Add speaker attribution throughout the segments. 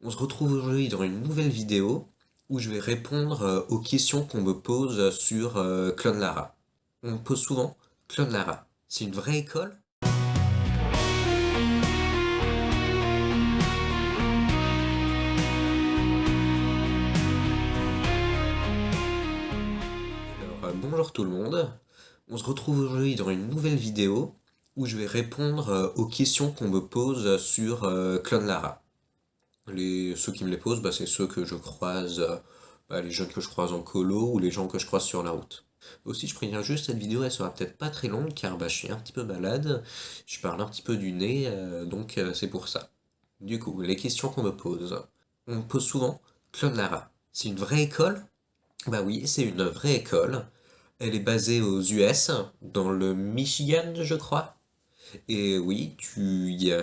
Speaker 1: On se retrouve aujourd'hui dans une nouvelle vidéo où je vais répondre aux questions qu'on me pose sur Clone On me pose souvent, Clone c'est une vraie école? Alors, bonjour tout le monde. On se retrouve aujourd'hui dans une nouvelle vidéo où je vais répondre aux questions qu'on me pose sur Clone ceux qui me les posent, c'est ceux que je croise, les jeunes que je croise en colo ou les gens que je croise sur la route. Aussi, je préviens juste, cette vidéo, elle sera peut-être pas très longue car je suis un petit peu malade, je parle un petit peu du nez, donc c'est pour ça. Du coup, les questions qu'on me pose. On me pose souvent, Claude Lara, c'est une vraie école? Bah oui, c'est une vraie école. Elle est basée aux US, dans le Michigan, je crois. Et oui,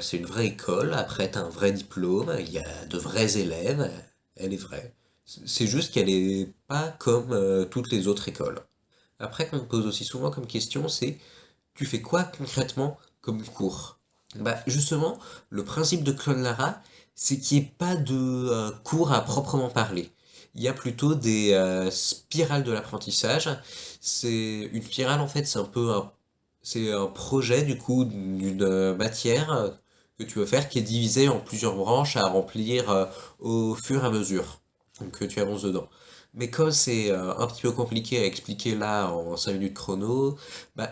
Speaker 1: c'est une vraie école, après t'as un vrai diplôme, il y a de vrais élèves, elle est vraie. C'est juste qu'elle est pas comme toutes les autres écoles. Après, qu'on me pose aussi souvent comme question, c'est tu fais quoi concrètement comme cours? Bah justement, le principe de Clone Lara, c'est qu'il n'y ait pas de cours à proprement parler. Il y a plutôt des spirales de l'apprentissage. C'est une spirale en fait, c'est un projet du coup d'une matière que tu veux faire qui est divisée en plusieurs branches à remplir au fur et à mesure que tu avances dedans. Mais comme c'est un petit peu compliqué à expliquer là en 5 minutes chrono,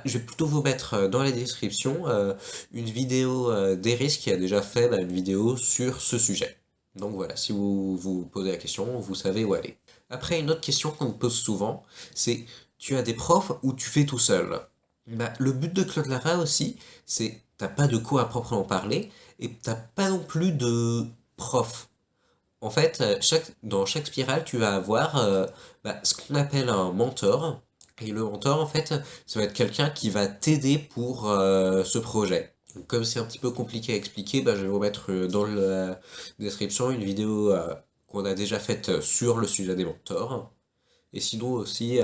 Speaker 1: je vais plutôt vous mettre dans la description une vidéo d'Eris qui a déjà fait une vidéo sur ce sujet. Donc voilà, si vous vous posez la question, vous savez où aller. Après, une autre question qu'on me pose souvent, c'est tu as des profs ou tu fais tout seul? Le but de Claude Lara aussi, c'est t'as pas de cours à proprement parler et t'as pas non plus de prof. En fait, dans chaque spirale, tu vas avoir ce qu'on appelle un mentor. Et le mentor, en fait, ça va être quelqu'un qui va t'aider pour ce projet. Donc, comme c'est un petit peu compliqué à expliquer, je vais vous mettre dans la description une vidéo qu'on a déjà faite sur le sujet des mentors. Et sinon aussi,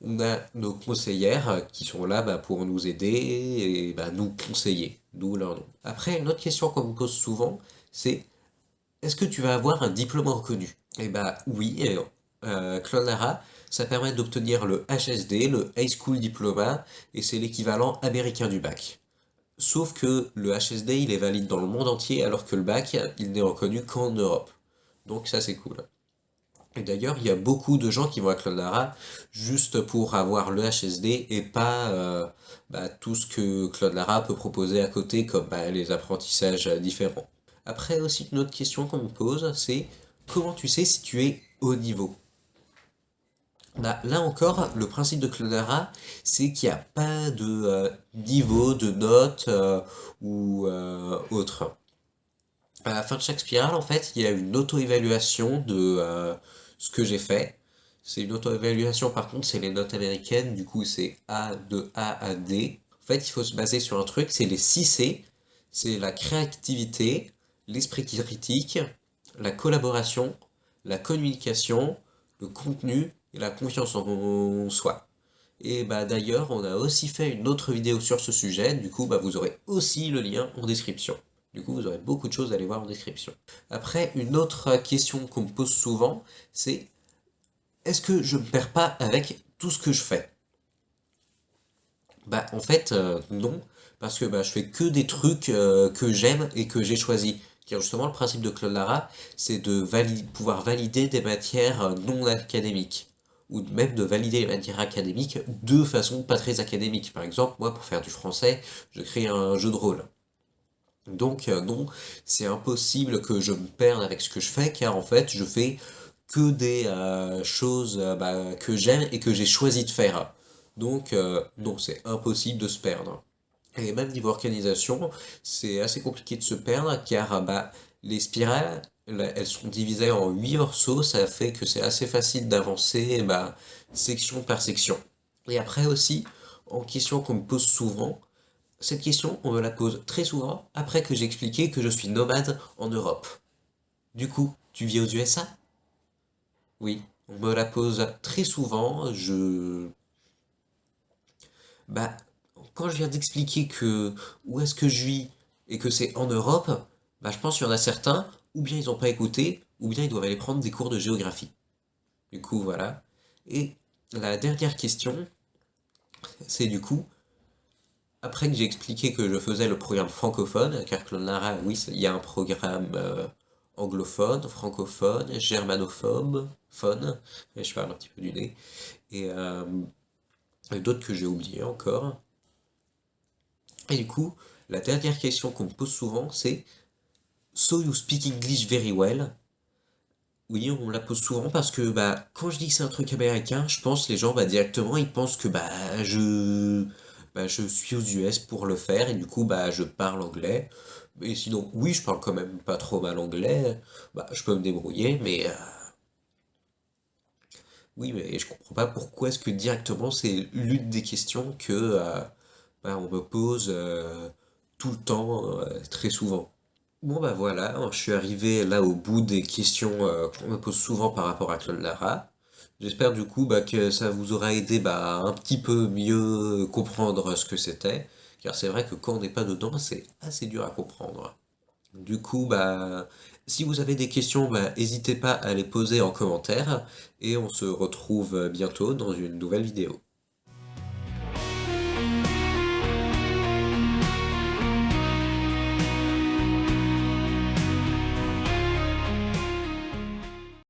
Speaker 1: on a nos conseillères qui sont là pour nous aider et nous conseiller, d'où leur nom. Après, une autre question qu'on me pose souvent, c'est est-ce que tu vas avoir un diplôme reconnu? Eh bah oui, Clonara, ça permet d'obtenir le HSD, le High School Diploma, et c'est l'équivalent américain du bac. Sauf que le HSD, il est valide dans le monde entier, alors que le bac, il n'est reconnu qu'en Europe. Donc ça, c'est cool. Et d'ailleurs, il y a beaucoup de gens qui vont à Clonara juste pour avoir le HSD et pas tout ce que Clonara peut proposer à côté, comme les apprentissages différents. Après aussi, une autre question qu'on me pose, c'est comment tu sais si tu es haut niveau? Là encore, le principe de Clonara, c'est qu'il n'y a pas de niveau, de notes ou autre. À la fin de chaque spirale, en fait, il y a une auto-évaluation de ce que j'ai fait. C'est une auto-évaluation, par contre, c'est les notes américaines, du coup, c'est A de A à D. En fait, il faut se baser sur un truc, c'est les 6 C. C'est la créativité, l'esprit critique, la collaboration, la communication, le contenu et la confiance en soi. Et d'ailleurs, on a aussi fait une autre vidéo sur ce sujet, du coup vous aurez aussi le lien en description. Du coup, vous aurez beaucoup de choses à aller voir en description. Après, une autre question qu'on me pose souvent, c'est est-ce que je me perds pas avec tout ce que je fais? En fait, non, parce que je fais que des trucs que j'aime et que j'ai choisis. Car justement, le principe de Claude Lara, c'est de pouvoir valider des matières non académiques. Ou même de valider les matières académiques de façon pas très académique. Par exemple, moi, pour faire du français, je crée un jeu de rôle. Donc non, c'est impossible que je me perde avec ce que je fais, car en fait, je fais que des choses que j'aime et que j'ai choisi de faire. Donc non, c'est impossible de se perdre. Et même niveau organisation, c'est assez compliqué de se perdre, car les spirales, là, elles sont divisées en 8 morceaux, ça fait que c'est assez facile d'avancer section par section. Et après aussi, en question qu'on me pose souvent, cette question, on me la pose très souvent après que j'ai expliqué que je suis nomade en Europe. Du coup, tu vis aux USA? Oui, on me la pose très souvent. Bah, quand je viens d'expliquer que où est-ce que je vis et que c'est en Europe, je pense qu'il y en a certains ou bien ils n'ont pas écouté, ou bien ils doivent aller prendre des cours de géographie. Du coup, voilà. Et la dernière question, c'est du coup, après que j'ai expliqué que je faisais le programme francophone, car Clonlara, oui, il y a un programme anglophone, francophone, germanophobe, phone, et je parle un petit peu du nez, et d'autres que j'ai oubliés encore. Et du coup, la dernière question qu'on me pose souvent, c'est So you speak English very well? Oui, on me la pose souvent parce que bah quand je dis que c'est un truc américain, je pense les gens bah directement ils pensent que je suis aux US pour le faire et du coup bah je parle anglais. Mais sinon oui, je parle quand même pas trop mal anglais. Bah je peux me débrouiller mais oui, mais je comprends pas pourquoi est-ce que directement c'est l'une des questions que bah, on me pose tout le temps très souvent. Bon bah voilà, je suis arrivé là au bout des questions qu'on me pose souvent par rapport à Claude Lara. J'espère du coup bah, que ça vous aura aidé bah, à un petit peu mieux comprendre ce que c'était, car c'est vrai que quand on n'est pas dedans, c'est assez dur à comprendre. Du coup, bah, si vous avez des questions, bah, n'hésitez pas à les poser en commentaire, et on se retrouve bientôt dans une nouvelle vidéo.